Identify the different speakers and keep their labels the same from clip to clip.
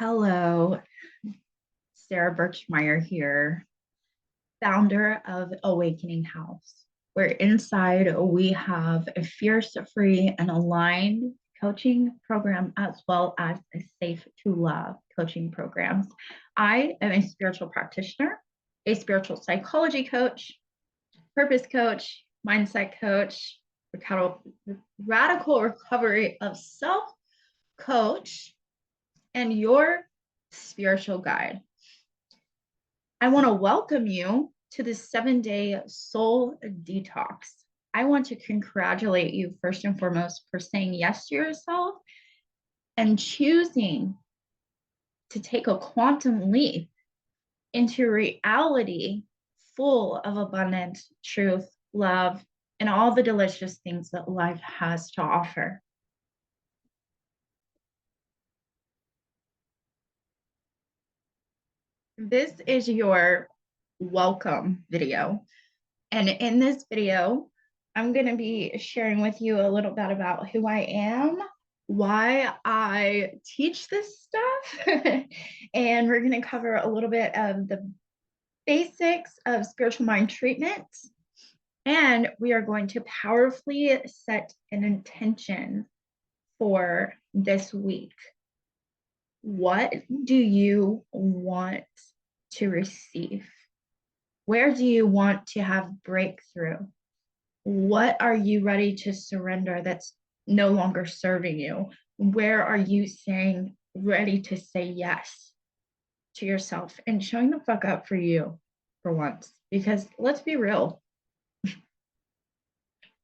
Speaker 1: Hello, Sara Birchmeyer here, founder of Awakening House, where inside we have a fierce, free, and aligned coaching program as well as a safe to love coaching programs. I am a spiritual practitioner, a spiritual psychology coach, purpose coach, mindset coach, radical recovery of self coach, and your spiritual guide. I want to welcome you to the 7-day soul detox. I want to congratulate you first and foremost for saying yes to yourself and choosing to take a quantum leap into reality full of abundance, truth, love, and all the delicious things that life has to offer. This is your welcome video. And in this video, I'm going to be sharing with you a little bit about who I am, why I teach this stuff, and we're going to cover a little bit of the basics of spiritual mind treatment. And we are going to powerfully set an intention for this week. What do you want to receive? Where do you want to have breakthrough? What are you ready to surrender that's no longer serving you? Where are you saying ready to say yes to yourself and showing the fuck up for you for once? Because let's be real,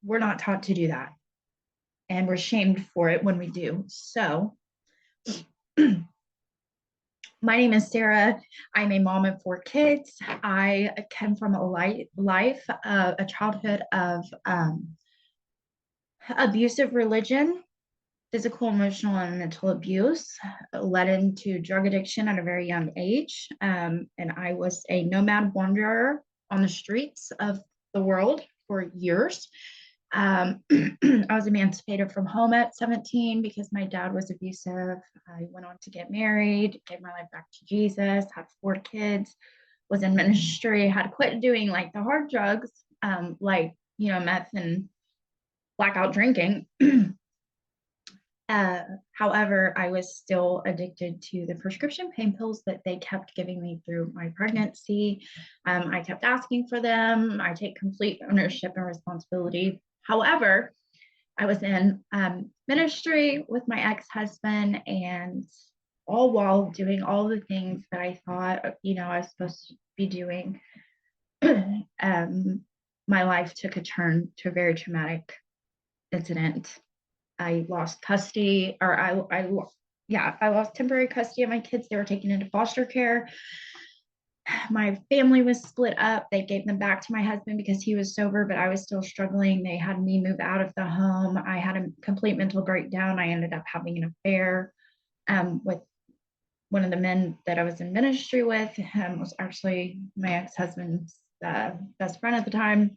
Speaker 1: we're not taught to do that. And we're shamed for it when we do. So my name is Sara. I'm a mom of 4 kids. I came from a childhood of abusive religion, physical, emotional, and mental abuse, led into drug addiction at a very young age. And I was a nomad wanderer on the streets of the world for years. I was emancipated from home at 17 because my dad was abusive. I went on to get married, gave my life back to Jesus, had 4 kids, was in ministry, had quit doing like the hard drugs, like, meth and blackout drinking. However, I was still addicted to the prescription pain pills that they kept giving me through my pregnancy. I kept asking for them. I take complete ownership and responsibility. However, I was in ministry with my ex-husband, and all while doing all the things that I thought, I was supposed to be doing, my life took a turn to a very traumatic incident. I lost custody, or I lost temporary custody of my kids. They were taken into foster care. My family was split up. They gave them back to my husband because he was sober, but I was still struggling. They had me move out of the home. I had a complete mental breakdown. I ended up having an affair with one of the men that I was in ministry with. Was actually my ex-husband's best friend at the time.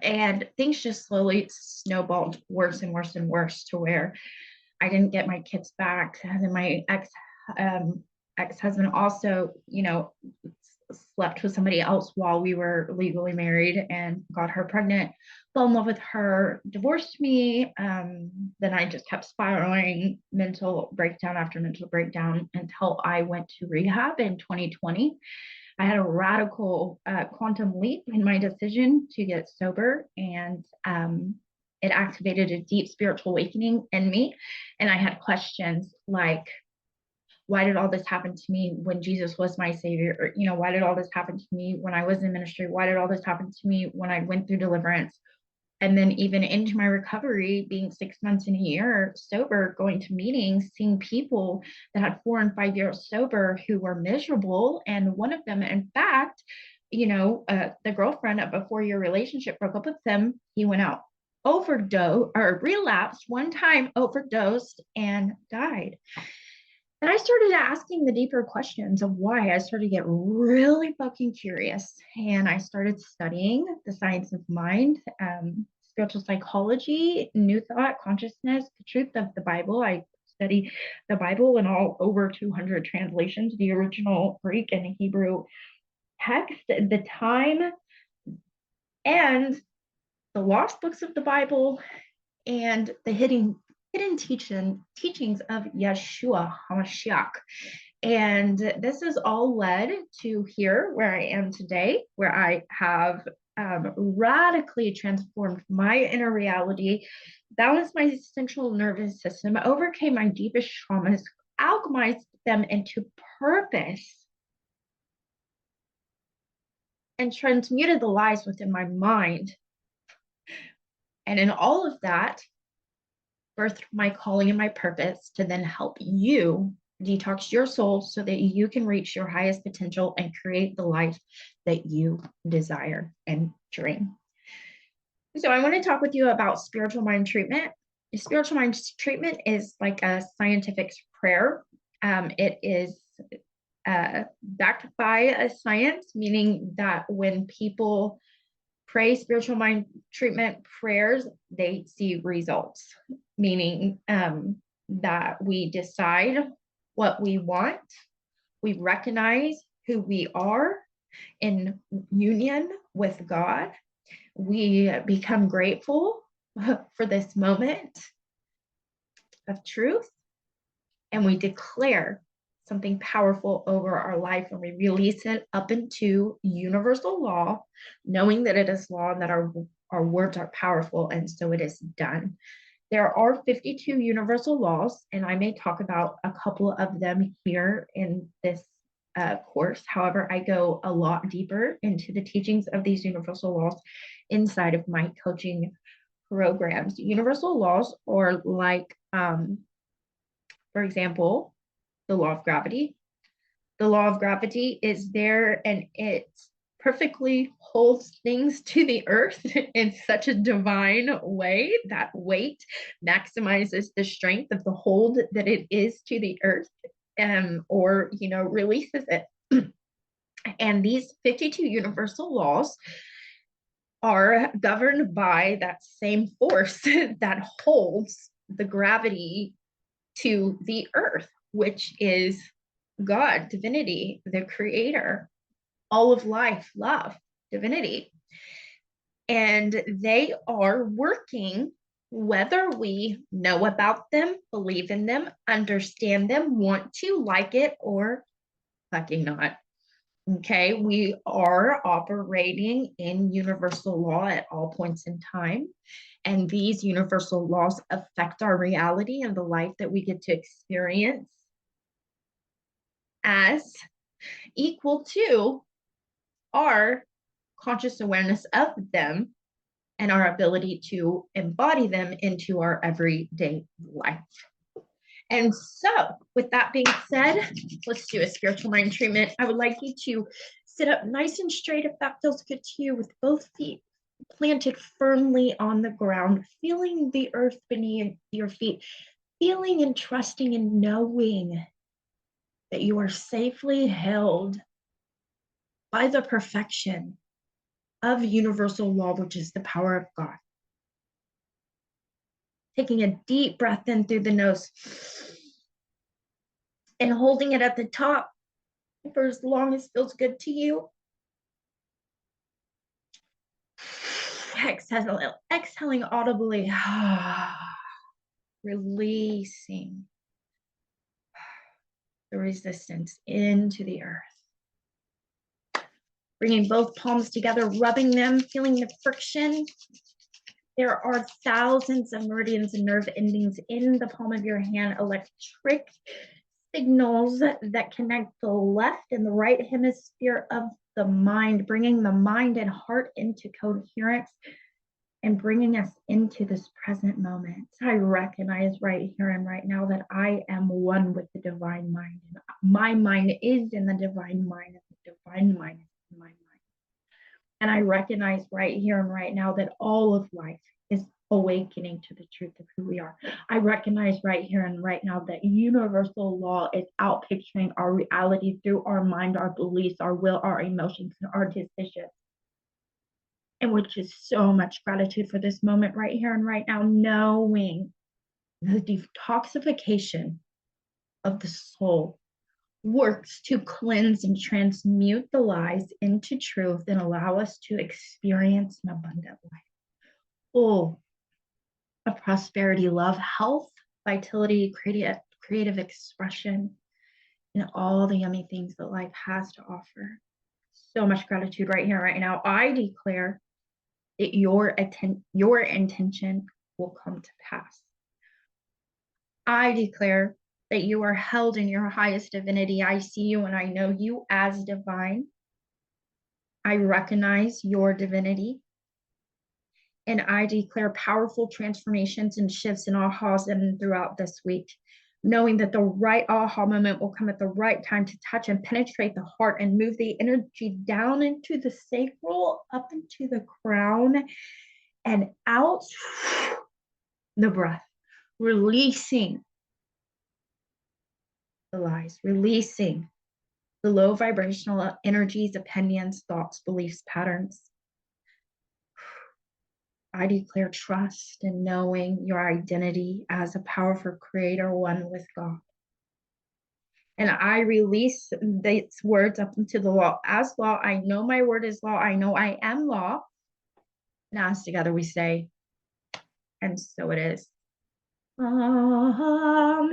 Speaker 1: And things just slowly snowballed worse and worse and worse to where I didn't get my kids back. And then my ex-husband also, slept with somebody else while we were legally married and got her pregnant, fell in love with her, divorced me. Then I just kept spiraling, mental breakdown after mental breakdown, until I went to rehab in 2020. I had a radical quantum leap in my decision to get sober, and it activated a deep spiritual awakening in me. And I had questions like, why did all this happen to me when Jesus was my savior? Or, why did all this happen to me when I was in ministry? Why did all this happen to me when I went through deliverance? And then even into my recovery, being 6 months in a year sober, going to meetings, seeing people that had 4 and 5 years sober who were miserable. And one of them, in fact, the girlfriend of a 4-year relationship broke up with him. He went out, overdosed, or relapsed one time, overdosed, and died. And I started asking the deeper questions of why. I started to get really fucking curious. And I started studying the science of mind, spiritual psychology, new thought, consciousness, the truth of the Bible. I study the Bible in all over 200 translations, the original Greek and Hebrew text, the time, and the lost books of the Bible, and the hidden teachings of Yeshua HaMashiach. And this has all led to here where I am today, where I have radically transformed my inner reality, balanced my central nervous system, overcame my deepest traumas, alchemized them into purpose, and transmuted the lies within my mind. And in all of that, birthed my calling and my purpose to then help you detox your soul so that you can reach your highest potential and create the life that you desire and dream. So I want to talk with you about spiritual mind treatment. Spiritual mind treatment is like a scientific prayer. It is backed by a science, meaning that when people pray spiritual mind treatment prayers, they see results, meaning that we decide what we want, we recognize who we are in union with God, we become grateful for this moment of truth, and we declare something powerful over our life, and we release it up into universal law, knowing that it is law and that our words are powerful, and so it is done. There are 52 universal laws, and I may talk about a couple of them here in this course. However, I go a lot deeper into the teachings of these universal laws inside of my coaching programs. Universal laws are like, for example, the law of gravity. The law of gravity is there, and it perfectly holds things to the earth in such a divine way that weight maximizes the strength of the hold that it is to the earth, or releases it. And these 52 universal laws are governed by that same force that holds the gravity to the earth, which is God, divinity, the creator, all of life, love, divinity. And they are working whether we know about them, believe in them, understand them, want to, like it, or fucking not. Okay, we are operating in universal law at all points in time. And these universal laws affect our reality and the life that we get to experience as equal to our conscious awareness of them and our ability to embody them into our everyday life. And so, with that being said, let's do a spiritual mind treatment. I would like you to sit up nice and straight if that feels good to you, with both feet planted firmly on the ground, feeling the earth beneath your feet, feeling and trusting and knowing that you are safely held by the perfection of universal law, which is the power of God. Taking a deep breath in through the nose and holding it at the top for as long as feels good to you. Exhaling audibly, releasing the resistance into the earth. Bringing both palms together, rubbing them, feeling the friction. There are thousands of meridians and nerve endings in the palm of your hand, electric signals that connect the left and the right hemisphere of the mind, bringing the mind and heart into coherence and bringing us into this present moment. I recognize right here and right now that I am one with the divine mind. And my mind is in the divine mind, and the divine mind is in my mind. And I recognize right here and right now that all of life is awakening to the truth of who we are. I recognize right here and right now that universal law is outpicturing our reality through our mind, our beliefs, our will, our emotions, and our decisions. And which is so much gratitude for this moment right here and right now, knowing The detoxification of the soul works to cleanse and transmute the lies into truth and allow us to experience an abundant life full of prosperity, love, health, vitality, creative expression, and all the yummy things that life has to offer. So much gratitude right here, right now. I declare that your intention will come to pass. I declare that you are held in your highest divinity. I see you and I know you as divine. I recognize your divinity. And I declare powerful transformations and shifts and ahas and throughout this week, knowing that the right aha moment will come at the right time to touch and penetrate the heart and move the energy down into the sacral, up into the crown, and out the breath, releasing the lies, releasing the low vibrational energies, opinions, thoughts, beliefs, patterns. I declare trust in knowing your identity as a powerful creator, one with God. And I release these words up into the law. As law, I know my word is law. I know I am law. And as together we say, and so it is. Amen.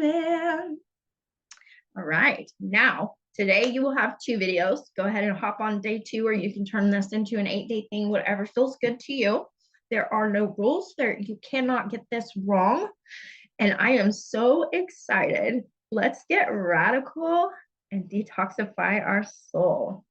Speaker 1: All right. Now, today you will have 2 videos. Go ahead and hop on day 2, or you can turn this into an 8-day thing, whatever feels good to you. There are no rules there. You cannot get this wrong. And I am so excited. Let's get radical and detoxify our soul.